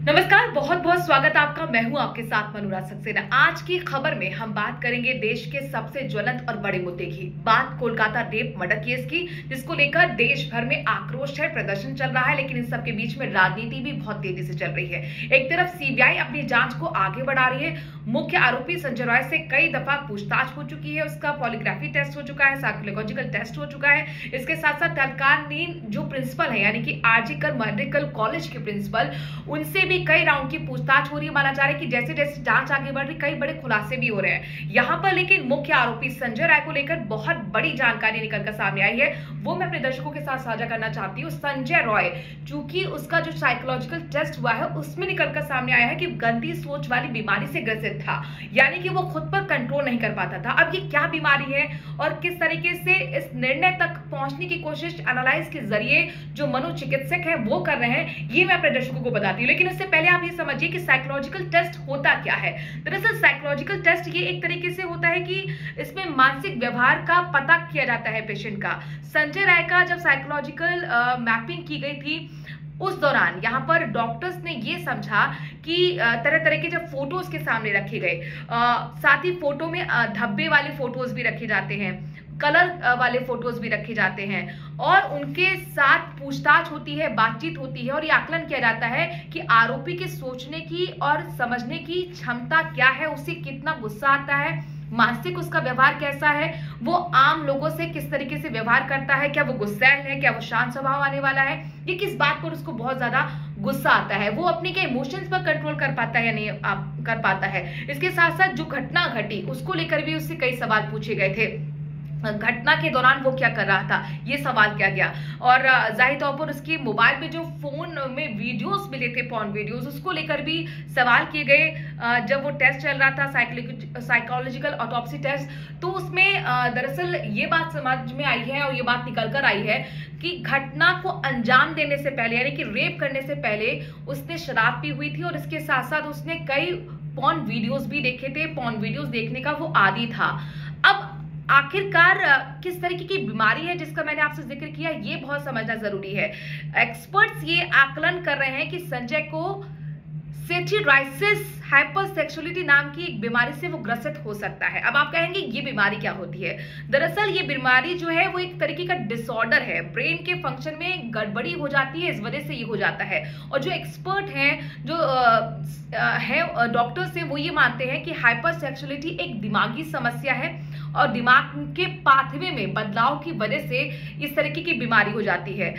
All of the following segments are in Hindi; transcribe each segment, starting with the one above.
नमस्कार, बहुत बहुत स्वागत आपका। मैं हूं आपके साथ मनोराज सक्सेना। आज की खबर में हम बात करेंगे देश के सबसे ज्वलंत और बड़े मुद्दे की। बात कोलकाता रेप मर्डर केस की, जिसको लेकर देश भर में आक्रोश है, प्रदर्शन चल रहा है, लेकिन इन सबके बीच में राजनीति भी बहुत तेजी से चल रही है। एक तरफ सीबीआई अपनी जांच को आगे बढ़ा रही है। मुख्य आरोपी संजय रॉय से कई दफा पूछताछ हो चुकी है, उसका पॉलीग्राफी टेस्ट हो चुका है, साइकोलॉजिकल टेस्ट हो चुका है। इसके साथ साथ तत्कालीन जो प्रिंसिपल है यानी कि आरजी कर मेडिकल कॉलेज के प्रिंसिपल, उनसे भी कई राउंड की पूछताछ हो रही है। माना जा रहा है कि जैसे जैसे जांच आगे बढ़ रही, कई बड़े खुलासे भी हो रहे हैं यहां पर। लेकिन मुख्य आरोपी संजय राय को लेकर बहुत बड़ी जानकारी निकलकर सामने आई है, वो मैं अपने दर्शकों के साथ साझा करना चाहती हूँ। संजय रॉय, चूंकि उसका जो साइकोलॉजिकल टेस्ट हुआ है उसमें निकलकर सामने आया है कि गंदी सोच वाली बीमारी से ग्रसित था, यानी कि वो खुद पर कंट्रोल नहीं कर पाता था। अब ये क्या बीमारी है और किस तरीके से इस निर्णय तक पहुंचने की कोशिश एनालाइज के जरिए जो मनोचिकित्सक है वो कर रहे हैं, ये मैं अपने दर्शकों को बताती हूँ। लेकिन इससे पहले आप ये समझिए कि साइकोलॉजिकल टेस्ट होता क्या है। दरअसल साइकोलॉजिकल टेस्ट ये एक तरीके से होता है कि इसमें मानसिक व्यवहार का पता किया जाता है पेशेंट का। संजय राय का जब साइकोलॉजिकल मैपिंग की गई थी, उस दौरान यहाँ पर डॉक्टर्स ने ये समझा कि तरह तरह के जब फोटोज के सामने रखे गए, साथ ही फोटो में धब्बे वाले फोटोज भी रखे जाते हैं, कलर वाले फोटोज भी रखे जाते हैं, और उनके साथ पूछताछ होती है, बातचीत होती है, और ये आकलन किया जाता है कि आरोपी के सोचने की और समझने की क्षमता क्या है, उसे कितना गुस्सा आता है, मानसिक उसका व्यवहार कैसा है, वो आम लोगों से किस तरीके से व्यवहार करता है, क्या वो गुस्सैल है, क्या वो शांत स्वभाव आने वाला है, ये किस बात पर उसको बहुत ज्यादा गुस्सा आता है, वो अपने के इमोशंस पर कंट्रोल कर पाता है या नहीं कर पाता है। इसके साथ साथ जो घटना घटी उसको लेकर भी उससे कई सवाल पूछे गए थे। घटना के दौरान वो क्या कर रहा था, ये सवाल किया गया। और जाहिर तौर पर उसके मोबाइल में जो फोन में वीडियोस मिले थे, पॉर्न वीडियोस, उसको लेकर भी सवाल किए गए। जब वो टेस्ट चल रहा था, साइकोलॉजिकल ऑटोप्सी टेस्ट, तो उसमें दरअसल ये बात समझ में आई है और ये बात निकल कर आई है कि घटना को अंजाम देने से पहले, यानी कि रेप करने से पहले, उसने शराब पी हुई थी और इसके साथ साथ उसने कई पॉर्न वीडियोस भी देखे थे। पॉर्न वीडियोस देखने का वो आदी था। अब आखिरकार किस तरीके की बीमारी है जिसका मैंने आपसे जिक्र किया, ये बहुत समझना जरूरी है। एक्सपर्ट्स ये आकलन कर रहे हैं कि संजय को सेटिराइसिस हाइपरसेक्सुअलिटी नाम की एक बीमारी से वो ग्रसित हो सकता है। अब आप कहेंगे ये बीमारी क्या होती है। दरअसल ये बीमारी जो है वो एक तरीके का डिसऑर्डर है, ब्रेन के फंक्शन में गड़बड़ी हो जाती है, इस वजह से ये हो जाता है। और जो एक्सपर्ट हैं, जो है डॉक्टर्स हैं, वो ये मानते हैं कि हाइपरसेक्सुअलिटी एक दिमागी समस्या है और दिमाग के पाथवे में बदलाव की वजह से इस तरीके की बीमारी हो जाती है।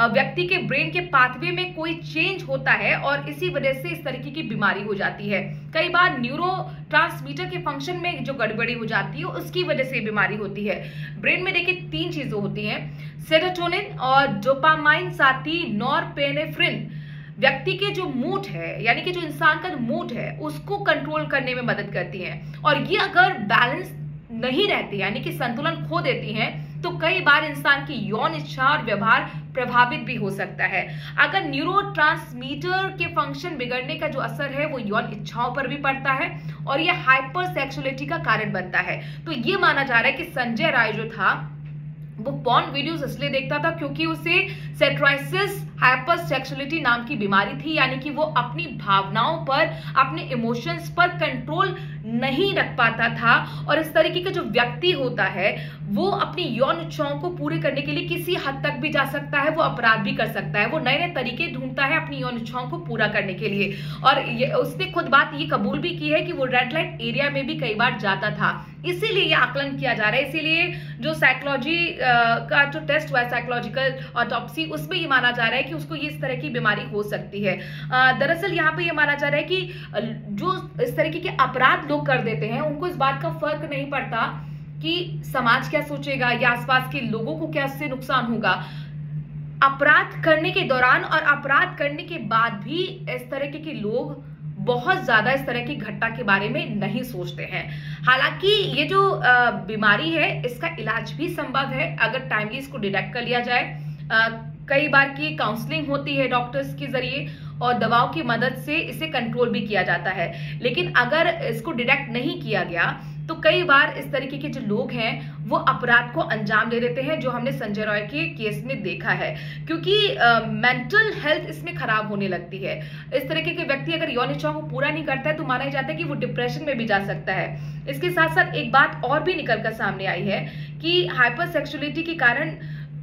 व्यक्ति के ब्रेन के पाथवे में कोई चेंज होता है और इसी वजह से इस तरीके की बीमारी हो जाती है। कई बार न्यूरोट्रांसमीटर के फंक्शन में जो गड़बड़ी हो जाती है उसकी वजह से बीमारी होती है। ब्रेन में देखिए 3 चीजें होती हैं, सेरोटोनिन और डोपामाइन, साथ ही नॉरपेनेफ्रिन व्यक्ति के जो मूड है, यानी कि जो इंसान का मूड है, उसको कंट्रोल करने में मदद करती हैं। और ये अगर बैलेंस नहीं रहती, यानी कि संतुलन खो देती हैं, तो कई बार इंसान की यौन इच्छा और व्यवहार प्रभावित भी हो सकता है। अगर न्यूरोट्रांसमीटर के फंक्शन बिगड़ने का जो असर है वो यौन इच्छाओं पर भी पड़ता है और ये हाइपरसेक्सुअलिटी का कारण बनता है। तो ये माना जा रहा है कि संजय राय जो था वो पॉर्न वीडियोस इसलिए देखता था क्योंकि उसे सेटिराइसिस हाइपरसेक्सुअलिटी नाम की बीमारी थी, यानी कि वो अपनी भावनाओं पर, अपने इमोशंस पर कंट्रोल नहीं रख पाता था। और इस तरीके का जो व्यक्ति होता है वो अपनी यौन इच्छाओं को पूरे करने के लिए किसी हद तक भी जा सकता है, वो अपराध भी कर सकता है, वो नए नए तरीके ढूंढता है अपनी यौन इच्छाओं को पूरा करने के लिए। और उसने खुद बात ये कबूल भी की है कि वो रेड लाइट एरिया में भी कई बार जाता था। इसीलिए ये आकलन किया जा रहा है। इसीलिए जो साइकोलॉजी का जो टेस्ट हुआ है, साइकोलॉजिकल ऑटोप्सी, उसमें ये माना जा रहा है कि उसको ये इस तरह की बीमारी हो सकती है। दरअसल यहाँ पे ये माना जा रहा है कि जो इस तरीके के अपराध लोग कर देते हैं उनको इस बात का फर्क नहीं पड़ता कि समाज क्या सोचेगा या आसपास के लोगों को क्या इससे नुकसान होगा। अपराध करने के दौरान और अपराध करने के बाद भी इस तरीके के लोग बहुत ज्यादा इस तरह की घटना के बारे में नहीं सोचते हैं। हालांकि ये जो बीमारी है इसका इलाज भी संभव है अगर टाइमली इसको डिटेक्ट कर लिया जाए। कई बार की काउंसलिंग होती है डॉक्टर्स के जरिए और दवाओं की मदद से इसे कंट्रोल भी किया जाता है। लेकिन अगर इसको डिटेक्ट नहीं किया गया तो कई बार इस तरीके के जो लोग हैं वो अपराध को अंजाम दे देते हैं, जो हमने संजय रॉय के केस में देखा है, क्योंकि मेंटल हेल्थ इसमें खराब होने लगती है। इस तरीके के व्यक्ति अगर यौन इच्छाओं को पूरा नहीं करता है तो माना जाता है कि वो डिप्रेशन में भी जा सकता है। इसके साथ साथ एक बात और भी निकल कर सामने आई है कि हाइपरसेक्सुअलिटी के कारण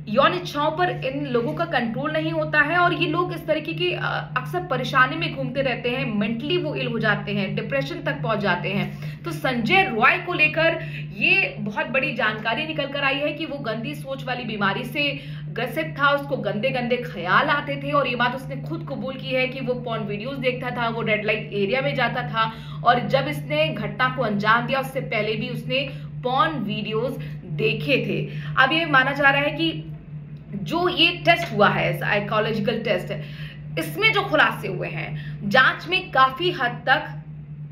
यौन इच्छाओं पर इन लोगों का कंट्रोल नहीं होता है और ये लोग इस तरीके की अक्सर परेशानी में घूमते रहते हैं, मेंटली वो इल हो जाते हैं, डिप्रेशन तक पहुंच जाते हैं। तो संजय रॉय को लेकर ये बहुत बड़ी जानकारी निकल कर आई है कि वो गंदी सोच वाली बीमारी से ग्रसित था, उसको गंदे गंदे ख्याल आते थे और ये बात उसने खुद कबूल की है कि वो पॉर्न वीडियोस देखता था, वो रेड लाइट एरिया में जाता था और जब इसने घटना को अंजाम दिया उससे पहले भी उसने पॉर्न वीडियोस देखे थे। अब ये माना जा रहा है कि जो ये टेस्ट हुआ है, साइकोलॉजिकल टेस्ट, इसमें जो खुलासे हुए हैं जांच में काफी हद तक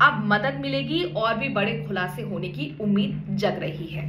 अब मदद मिलेगी और भी बड़े खुलासे होने की उम्मीद जग रही है।